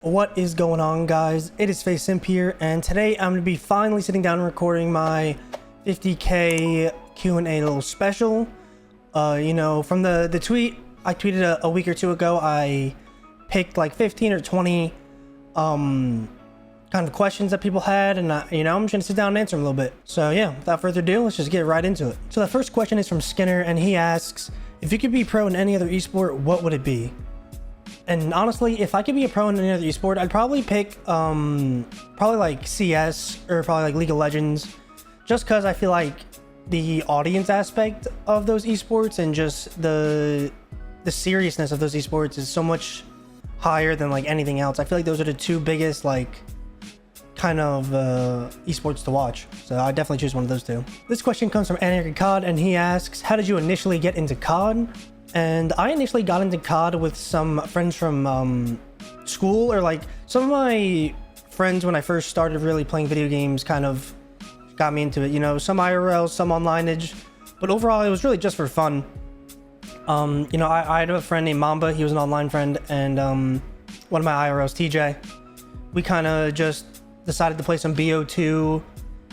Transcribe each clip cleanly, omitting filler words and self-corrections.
What is going on, guys? It is FaZe Simp here, and today I'm going to be finally sitting down and recording my 50k Q&A little special. From the tweet I tweeted a week or two ago, I picked like 15 or 20 kind of questions that people had, and I'm just going to sit down and answer them a little bit. So yeah, without further ado, let's just get right into it. So the first question is from Skinner, and he asks, if you could be pro in any other esport, what would it be? And honestly, if I could be a pro in any other esport, I'd probably pick probably like CS or probably like League of Legends, just because I feel like the audience aspect of those esports and just the seriousness of those esports is so much higher than like anything else. I feel like those are the two biggest like kind of esports to watch, so I definitely choose one of those two. This question comes from Anarchy COD, and he asks, how did you initially get into COD? And I initially got into COD with some friends from school, or like some of my friends when I first started really playing video games kind of got me into it. Some IRL, some onlineage, but overall it was really just for fun. I had a friend named Mamba. He was an online friend, and one of my IRLs, TJ. We kind of just decided to play some BO2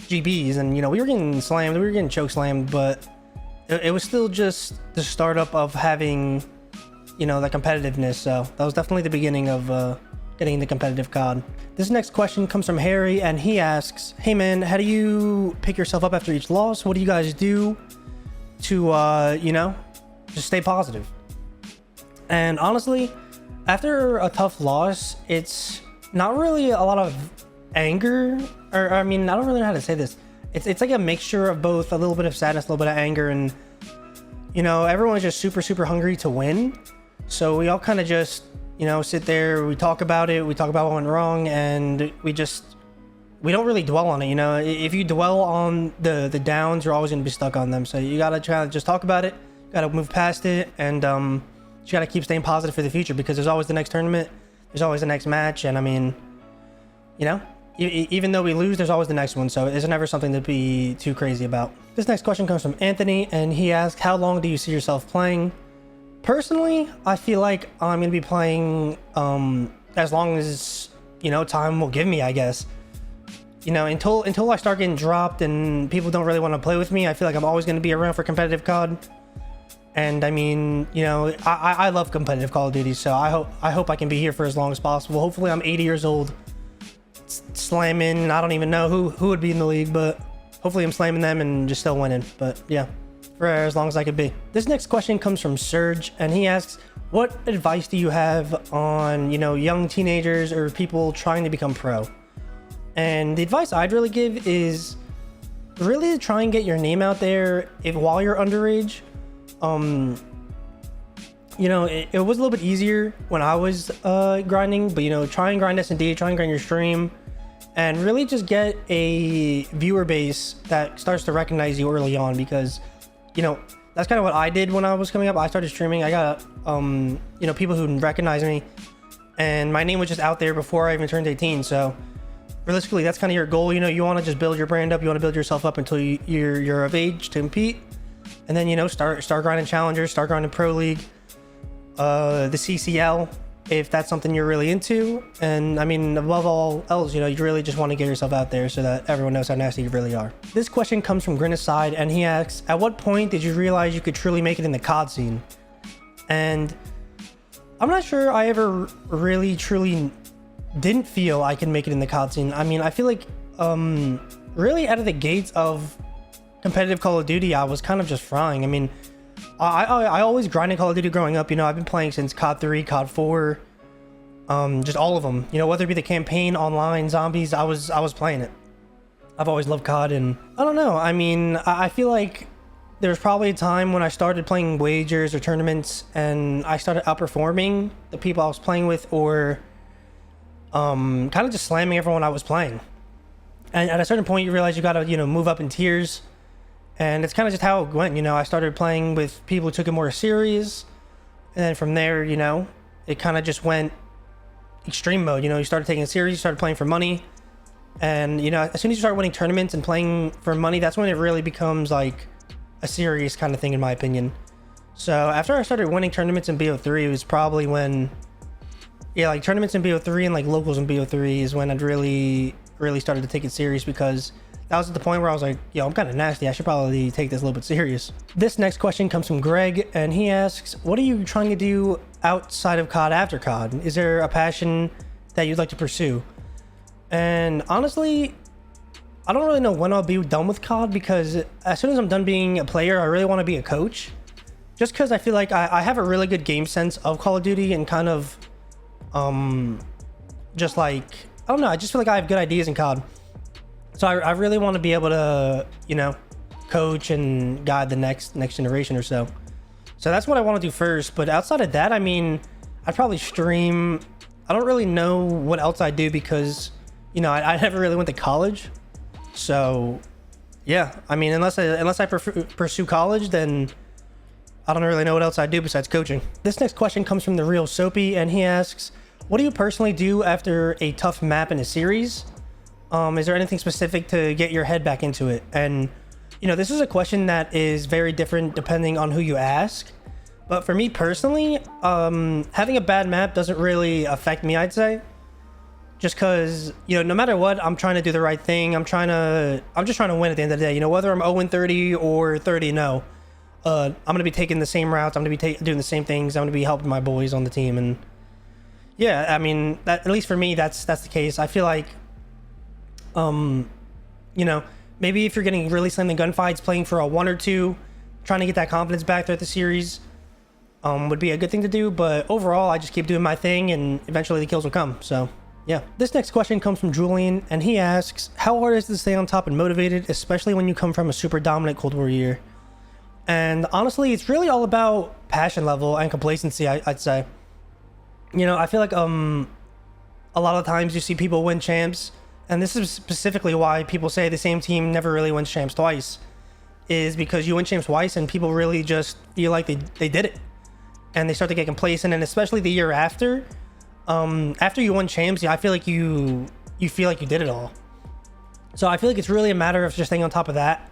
GBs, and we were getting slammed, we were getting choke slammed, but it was still just the startup of having, the competitiveness. So that was definitely the beginning of getting into competitive COD. This next question comes from Harry, and he asks, hey man, how do you pick yourself up after each loss? What do you guys do to, just stay positive? And honestly, after a tough loss, it's not really a lot of anger, or I don't really know how to say this. It's like a mixture of both, a little bit of sadness, a little bit of anger, and everyone's just super hungry to win. So we all kind of just sit there, we talk about it, we talk about what went wrong, and we don't really dwell on it. If you dwell on the downs, you're always going to be stuck on them. So you gotta try to just talk about it, gotta move past it, and you gotta keep staying positive for the future, because there's always the next tournament, there's always the next match, and even though we lose, there's always the next one, so it's never something to be too crazy about. This next question comes from Anthony, and he asks, how long do you see yourself playing? Personally, I feel like I'm going to be playing as long as, time will give me, I guess. Until I start getting dropped and people don't really want to play with me, I feel like I'm always going to be around for competitive COD. And I love competitive Call of Duty, so I hope I can be here for as long as possible. Hopefully I'm 80 years old, slamming, I don't even know who would be in the league, but hopefully I'm slamming them and just still winning. But yeah, for as long as I could be. This next question comes from Serge, and he asks, what advice do you have on young teenagers or people trying to become pro? And the advice I'd really give is really to try and get your name out there while you're underage. It was a little bit easier when I was grinding, but try and grind S&D, try and grind your stream, and really just get a viewer base that starts to recognize you early on, because that's kind of what I did when I was coming up. I started streaming, I got people who recognize me, and my name was just out there before I even turned 18. So realistically, that's kind of your goal. You want to just build your brand up, you want to build yourself up until you're of age to compete, and then start grinding challengers, start grinding pro league, the CCL, if that's something you're really into. And above all else, you really just want to get yourself out there so that everyone knows how nasty you really are. This question comes from Grinaside, and he asks, at what point did you realize you could truly make it in the COD scene? And I'm not sure I ever really truly didn't feel I could make it in the COD scene. I feel like really out of the gates of competitive Call of Duty, I was kind of just frying. I always grinded Call of Duty growing up. I've been playing since COD 3, COD 4, just all of them. Whether it be the campaign, online, zombies, I was playing it. I've always loved COD, and I don't know. I feel like there's probably a time when I started playing wagers or tournaments, and I started outperforming the people I was playing with, or kind of just slamming everyone I was playing. And at a certain point, you realize you gotta move up in tiers. And it's kind of just how it went. I started playing with people who took it more serious. And then from there, it kind of just went extreme mode. You started taking it serious, you started playing for money. And, as soon as you start winning tournaments and playing for money, that's when it really becomes like a serious kind of thing, in my opinion. So after I started winning tournaments in BO3, it was probably when, yeah, like tournaments in BO3 and like locals in BO3 is when I'd really started to take it serious, because that was at the point where I was like, yo, I'm kind of nasty. I should probably take this a little bit serious. This next question comes from Greg, and he asks, what are you trying to do outside of COD after COD? Is there a passion that you'd like to pursue? And honestly, I don't really know when I'll be done with COD, because as soon as I'm done being a player, I really want to be a coach. Just because I feel like I have a really good game sense of Call of Duty, and kind of, just like, I don't know, I just feel like I have good ideas in COD. So I really want to be able to, you know, coach and guide the next generation or so. So that's what I want to do first. But outside of that, I mean, I'd probably stream. I don't really know what else I do, because, you know, I never really went to college. So yeah, I mean, unless I pursue college, then I don't really know what else I do besides coaching. This next question comes from the real Soapy, and he asks, what do you personally do after a tough map in a series? Is there anything specific to get your head back into it? And, you know, this is a question that is very different depending on who you ask. But for me personally, having a bad map doesn't really affect me, I'd say. Just because, you know, no matter what, I'm trying to do the right thing. I'm just trying to win at the end of the day. You know, whether I'm 0-30 or 30-0, I'm going to be taking the same routes. I'm going to be doing the same things. I'm going to be helping my boys on the team. And yeah, I mean, at least for me, that's the case. I feel like, you know, maybe if you're getting really slammed in gunfights, playing for a 1 or 2, trying to get that confidence back throughout the series, would be a good thing to do. But overall, I just keep doing my thing, and eventually the kills will come. So yeah. This next question comes from Julian, and he asks, how hard is it to stay on top and motivated, especially when you come from a super dominant Cold War year? And honestly, it's really all about passion level and complacency, I'd say. You know, I feel like a lot of times you see people win champs, and this is specifically why people say the same team never really wins champs twice, is because you win champs twice and people really just feel like they did it, and they start to get complacent. And especially the year after you won champs, I feel like you feel like you did it all. So I feel like it's really a matter of just staying on top of that,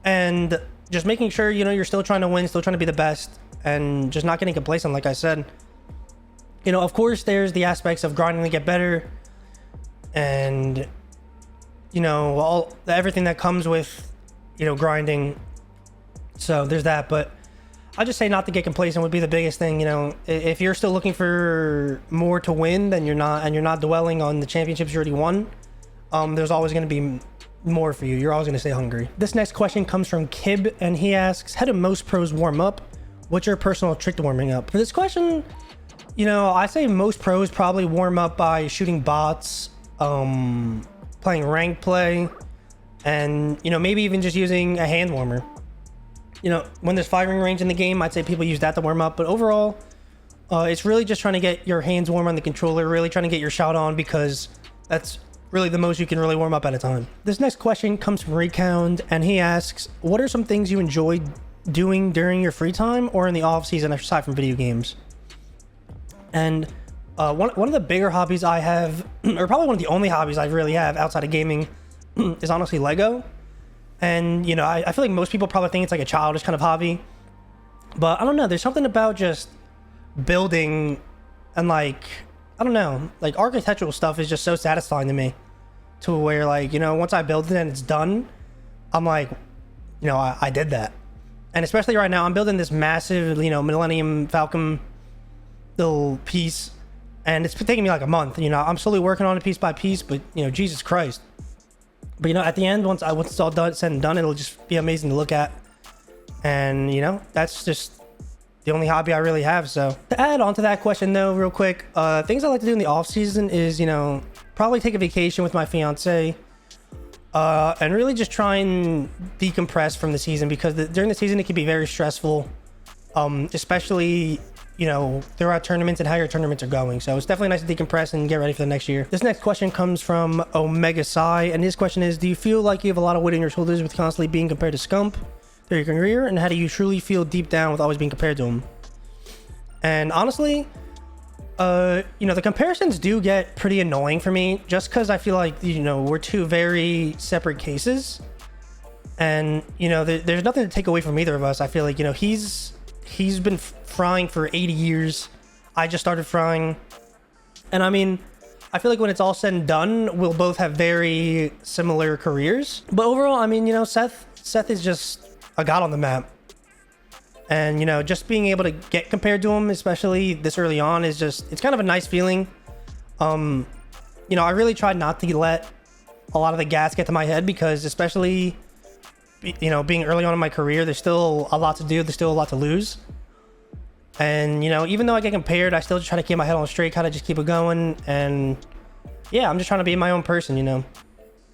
and just making sure, you know, you're still trying to win, still trying to be the best, and just not getting complacent. Like I said, you know, of course there's the aspects of grinding to get better, and, you know, everything that comes with, you know, grinding. So there's that. But I'll just say not to get complacent would be the biggest thing. You know, if you're still looking for more to win, then you're not dwelling on the championships you already won. There's always going to be more for you. You're always going to stay hungry. This next question comes from Kib, and he asks, how do most pros warm up? What's your personal trick to warming up? For this question, you know, I say most pros probably warm up by shooting bots, playing ranked play, and, you know, maybe even just using a hand warmer. You know, when there's firing range in the game, I'd say people use that to warm up. But overall, it's really just trying to get your hands warm on the controller, really trying to get your shot on, because that's really the most you can really warm up at a time. This next question comes from Recount, and he asks, what are some things you enjoy doing during your free time or in the off season aside from video games? And one of the bigger hobbies I have, or probably one of the only hobbies I really have outside of gaming, is honestly Lego. And, you know, I feel like most people probably think it's like a childish kind of hobby, but I don't know, there's something about just building and, like, I don't know, like architectural stuff is just so satisfying to me, to where, like, you know, once I build it and it's done, I'm like, you know, I did that. And especially right now, I'm building this massive, you know, Millennium Falcon little piece, and it's taking me like a month. You know, I'm slowly working on it piece by piece, but, you know, Jesus Christ. But, you know, at the end, once it's all done, said and done, it'll just be amazing to look at. And, you know, that's just the only hobby I really have. So to add on to that question, though, real quick, things I like to do in the off season is, you know, probably take a vacation with my fiance, and really just try and decompress from the season, because during the season it can be very stressful, especially, you know, throughout tournaments and how your tournaments are going. So it's definitely nice to decompress and get ready for the next year. This next question comes from Omega Psi, and his question is, do you feel like you have a lot of weight on your shoulders with constantly being compared to Scump through your career, and how do you truly feel deep down with always being compared to him? And honestly, you know, the comparisons do get pretty annoying for me, just because I feel like, you know, we're two very separate cases, and, you know, there's nothing to take away from either of us. I feel like, you know, he's been frying for 80 years. I just started frying. And I mean, I feel like when it's all said and done, we'll both have very similar careers. But overall, I mean, you know, Seth is just a god on the map. And, you know, just being able to get compared to him, especially this early on, is just, it's kind of a nice feeling. You know, I really tried not to let a lot of the gas get to my head because, especially, you know, being early on in my career, there's still a lot to do. There's still a lot to lose. And, you know, even though I get compared, I still try to keep my head on straight, kind of just keep it going. And yeah, I'm just trying to be my own person, you know.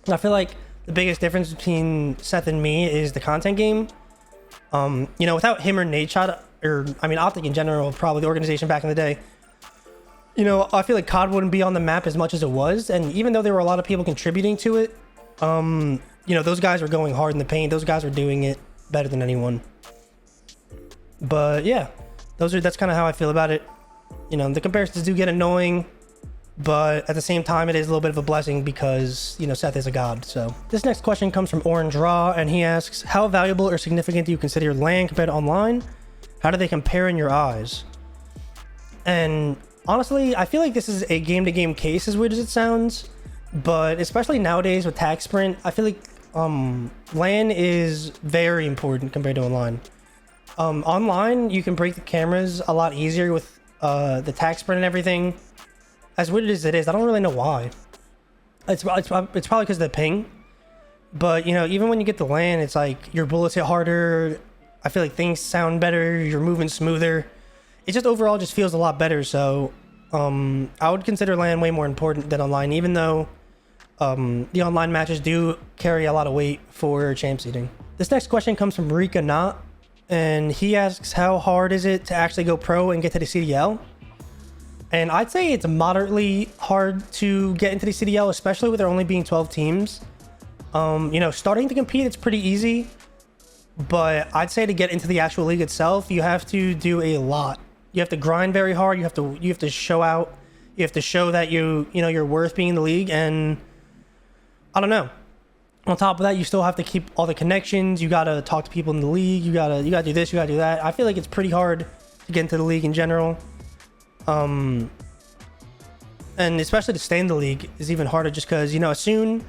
And I feel like the biggest difference between Seth and me is the content game. You know, without him or Nadeshot, or I mean, Optic in general, probably the organization back in the day, you know, I feel like COD wouldn't be on the map as much as it was. And even though there were a lot of people contributing to it, you know, those guys were going hard in the paint. Those guys were doing it better than anyone. But yeah, that's kind of how I feel about it. You know, the comparisons do get annoying, but at the same time, it is a little bit of a blessing because, you know, Seth is a god. So this next question comes from Orange Raw, and he asks, how valuable or significant do you consider your LAN compared to online? How do they compare in your eyes? And honestly, I feel like this is a game-to-game case, as weird as it sounds, but especially nowadays with tag sprint, I feel like LAN is very important compared to online. Online, you can break the cameras a lot easier with the tag sprint and everything. As weird as it is, I don't really know why. It's probably because of the ping. But, you know, even when you get the LAN, it's like your bullets hit harder. I feel like things sound better. You're moving smoother. It just overall just feels a lot better. So I would consider LAN way more important than online, even though the online matches do carry a lot of weight for champ seeding. This next question comes from Rika Knott, and he asks, how hard is it to actually go pro and get to the CDL? And I'd say it's moderately hard to get into the CDL, especially with there only being 12 teams. You know, starting to compete, it's pretty easy. But I'd say to get into the actual league itself, you have to do a lot. You have to grind very hard. You have to show out. You have to show that you know you're worth being in the league. And I don't know. On top of that, you still have to keep all the connections. You gotta talk to people in the league. You gotta do this. You gotta do that. I feel like it's pretty hard to get into the league in general. And especially to stay in the league is even harder just because, you know, soon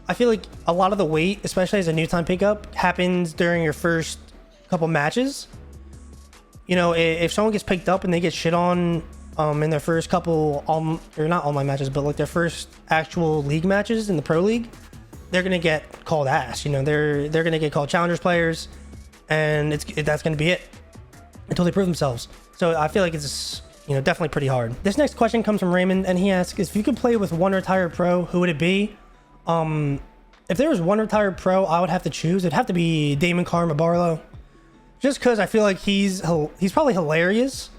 I feel like a lot of the weight, especially as a new time pickup, happens during your first couple matches. You know, if someone gets picked up and they get shit on in their first couple or not online matches, but like their first actual league matches in the pro league, they're gonna get called ass. You know, they're gonna get called challengers players, and that's gonna be it until they prove themselves. So I feel like it's, you know, definitely pretty hard. This next question comes from Raymond, and he asks, if you could play with one retired pro, who would it be? If there was one retired pro I would have to choose, it'd have to be Damon Karma Barlow. Just because I feel like he's probably hilarious.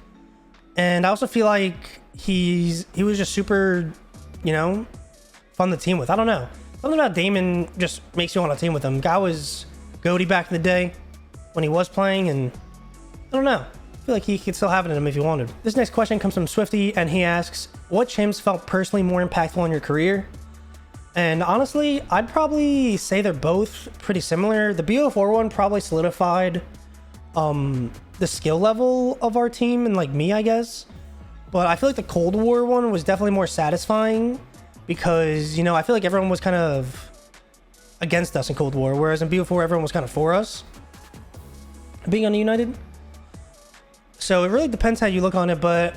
And I also feel like he was just super, you know, fun to team with. I don't know. Something about Damon just makes you want to team with him. Guy was goaty back in the day when he was playing, and I don't know. I feel like he could still have it in him if he wanted. This next question comes from Swifty, and he asks, what chimps felt personally more impactful in your career? And honestly, I'd probably say they're both pretty similar. The BO4 one probably solidified the skill level of our team and like me, I guess. But I feel like the Cold War one was definitely more satisfying because, you know, I feel like everyone was kind of against us in Cold War, whereas in BO4 everyone was kind of for us being ununited. So it really depends how you look on it, but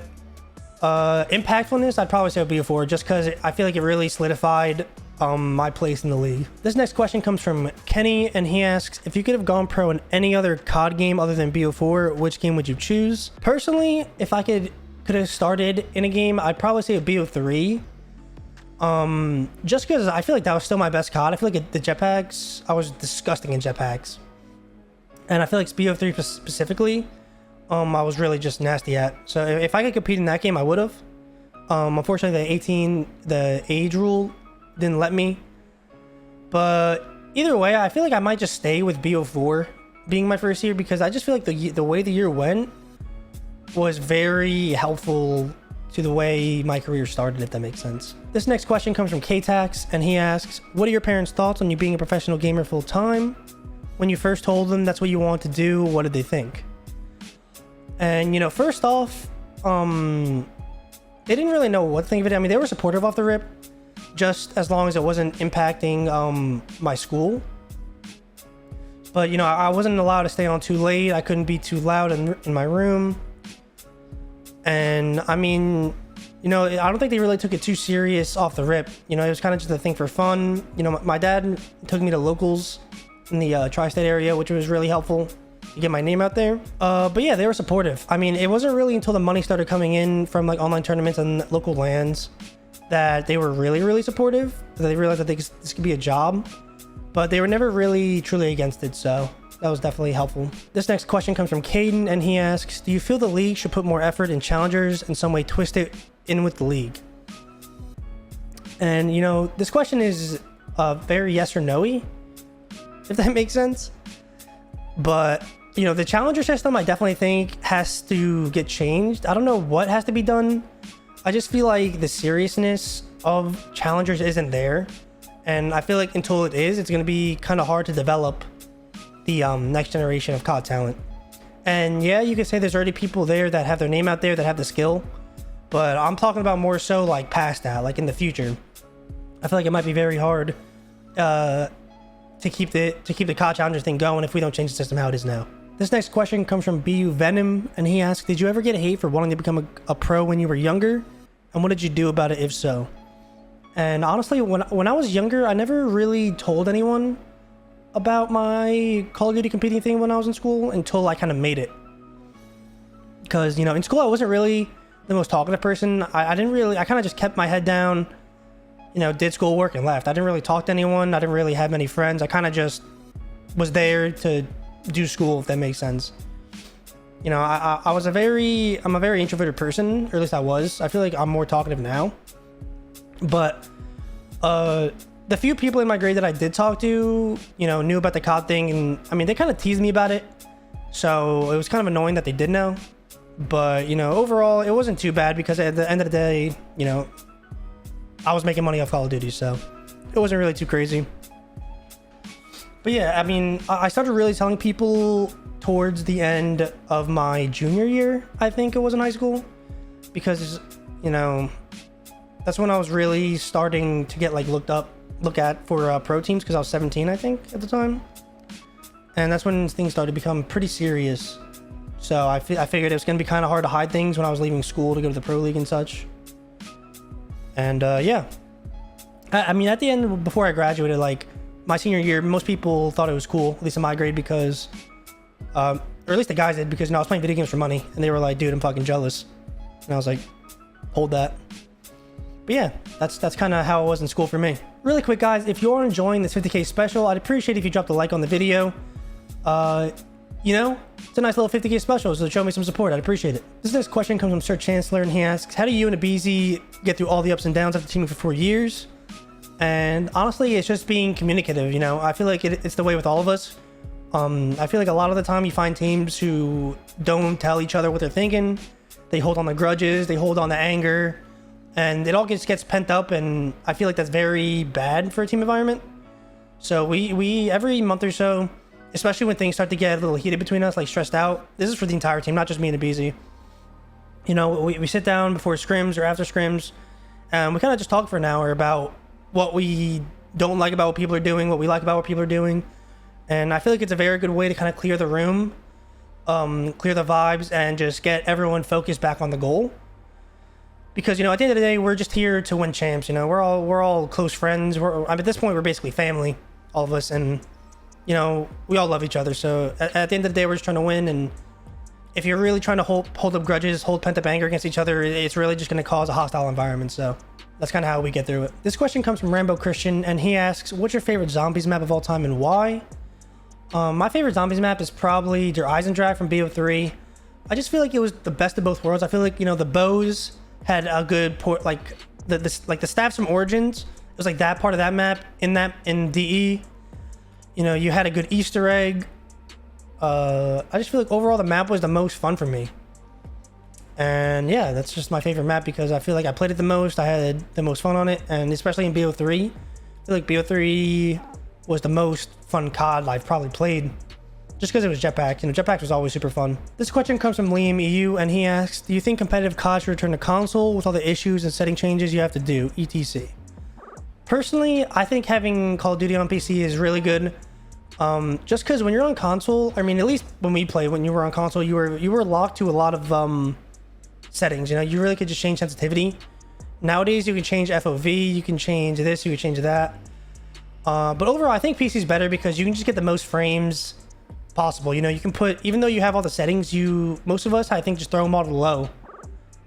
impactfulness, I'd probably say BO4 just because I feel like it really solidified my place in the league. This next question comes from Kenny, and he asks, if you could have gone pro in any other COD game other than BO4, which game would you choose? Personally, if I could have started in a game, I'd probably say a BO3. Just because I feel like that was still my best COD. I feel like the jetpacks, I was disgusting in jetpacks. And I feel like BO3 specifically, I was really just nasty at. So if I could compete in that game, I would have. Unfortunately, the age rule didn't let me. But either way, I feel like I might just stay with BO4 being my first year because I just feel like the way the year went was very helpful to the way my career started, if that makes sense. This next question comes from K-Tax, and he asks, what are your parents' thoughts on you being a professional gamer full time? When you first told them that's what you want to do, what did they think? And, you know, first off, they didn't really know what to think of it. I mean, they were supportive off the rip, just as long as it wasn't impacting my school. But, you know, I wasn't allowed to stay on too late. I couldn't be too loud in my room. And, I mean, you know, I don't think they really took it too serious off the rip. You know, it was kind of just a thing for fun. You know, my dad took me to locals in the tri-state area, which was really helpful to get my name out there. But yeah, they were supportive. I mean, it wasn't really until the money started coming in from like online tournaments and local lands that they were really, really supportive. They realized that this could be a job, but they were never really truly against it. So that was definitely helpful. This next question comes from Caden, and he asks, do you feel the league should put more effort in challengers and some way twist it in with the league? And, you know, this question is very yes or no-y, if that makes sense. But, you know, the challenger system, I definitely think has to get changed. I don't know what has to be done. I just feel like the seriousness of challengers isn't there. And I feel like until it is, it's going to be kind of hard to develop the next generation of COD talent. And yeah, you could say there's already people there that have their name out there that have the skill, but I'm talking about more so like past that, like in the future. I feel like it might be very hard to keep the COD Challenger thing going if we don't change the system how it is now. This next question comes from BU Venom, and he asks, did you ever get hate for wanting to become a pro when you were younger? And what did you do about it if so? And honestly, when I was younger, I never really told anyone about my Call of Duty competing thing when I was in school until I kind of made it. Because, you know, in school I wasn't really the most talkative person. I kind of just kept my head down, you know, did schoolwork and left. I didn't really talk to anyone. I didn't really have many friends. I kind of just was there to do school, if that makes sense. You know, I'm a very introverted person, or at least I was. I feel like I'm more talkative now. But the few people in my grade that I did talk to, you know, knew about the COD thing, and I mean, they kind of teased me about it, so it was kind of annoying that they did know. But, you know, overall, it wasn't too bad because at the end of the day, you know, I was making money off Call of Duty, so it wasn't really too crazy. But yeah, I mean, I started really telling people towards the end of my junior year, I think it was in high school, because, you know, that's when I was really starting to get like look at for pro teams, because I was 17, I think, at the time. And that's when things started to become pretty serious. So I figured it was going to be kind of hard to hide things when I was leaving school to go to the pro league and such. And yeah, I mean, at the end, before I graduated, like my senior year, most people thought it was cool, at least in my grade, because, or at least the guys did, because, you know, I was playing video games for money, and they were like, dude, I'm fucking jealous. And I was like, hold that. But yeah, that's kind of how it was in school for me. Really quick, guys, if you're enjoying this 50K special, I'd appreciate if you dropped a like on the video. You know, it's a nice little 50K special, so show me some support. I'd appreciate it. This next question comes from Sir Chancellor, and he asks, how do you and a BZ get through all the ups and downs after teaming for 4 years? And honestly, it's just being communicative, you know? I feel like it's the way with all of us. I feel like a lot of the time you find teams who don't tell each other what they're thinking. They hold on to grudges, they hold on to anger, and it all gets pent up, and I feel like that's very bad for a team environment. So we every month or so, especially when things start to get a little heated between us, like stressed out, this is for the entire team, not just me and the BZ. You know, we sit down before scrims or after scrims, and we kind of just talk for an hour about what we don't like about what people are doing, what we like about what people are doing. And I feel like it's a very good way to kind of clear the room, clear the vibes, and just get everyone focused back on the goal. Because, you know, at the end of the day, we're just here to win champs. You know, we're all close friends. At this point, we're basically family, all of us, and, you know, we all love each other. So at the end of the day, we're just trying to win. And if you're really trying to hold up grudges, hold pent up anger against each other, it's really just going to cause a hostile environment. So that's kind of how we get through it. This question comes from Rambo Christian, and he asks, what's your favorite zombies map of all time and why? My favorite zombies map is probably Der Eisendrache from BO3. I just feel like it was the best of both worlds. I feel like, you know, the bows had a good port, like the staffs from Origins. It was like that part of that map in DE. You know, you had a good Easter egg. I just feel like overall the map was the most fun for me. And yeah, that's just my favorite map because I feel like I played it the most. I had the most fun on it, and especially in BO3. I feel like BO3 was the most fun COD I've probably played. just because it was jetpack. You know, jetpack was always super fun. This question comes from Liam EU, and he asks, do you think competitive COD should return to console with all the issues and setting changes you have to do, etc? Personally, I think having Call of Duty on PC is really good. Just because when you're on console, I mean, at least when we played, when you were on console, you were locked to a lot of settings. You know, you really could just change sensitivity. Nowadays, you can change FOV, you can change this, you can change that. But overall, I think PC is better because you can just get the most frames possible. You know, you can put, even though you have all the settings, most of us, I think, just throw them all to low,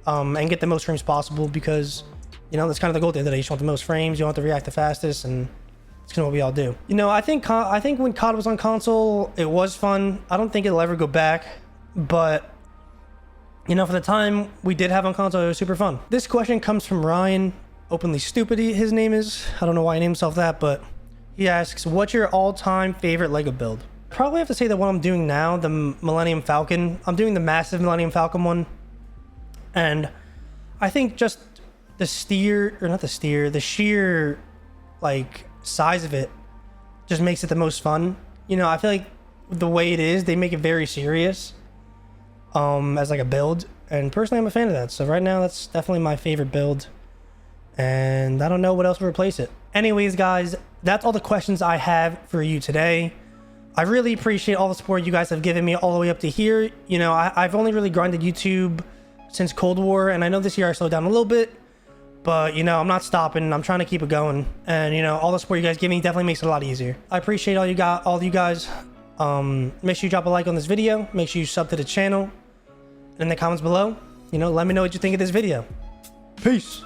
and get the most frames possible because, you know, that's kind of the goal at the end of the day. You just want the most frames, you want to react the fastest, and it's kind of what we all do. You know, I think when COD was on console, it was fun. I don't think it'll ever go back, but you know, for the time we did have on console, it was super fun. This question comes from Ryan, openly stupid his name is. I don't know why he named himself that, but he asks, what's your all-time favorite Lego build? Probably have to say that what I'm doing now, the Millennium Falcon. I'm doing the massive Millennium Falcon one, and I think just the sheer like size of it just makes it the most fun. You know, I feel like the way it is, they make it very serious as like a build, and personally I'm a fan of that. So right now that's definitely my favorite build, and I don't know what else will replace it. Anyways, guys, that's all the questions I have for you today. I really appreciate all the support you guys have given me all the way up to here. You know, I've only really grinded YouTube since Cold War, and I know this year I slowed down a little bit, but you know, I'm not stopping. I'm trying to keep it going, and you know, all the support you guys give me definitely makes it a lot easier. I appreciate all you guys. Make sure you drop a like on this video. Make sure you sub to the channel. In the comments below, you know, let me know what you think of this video. Peace.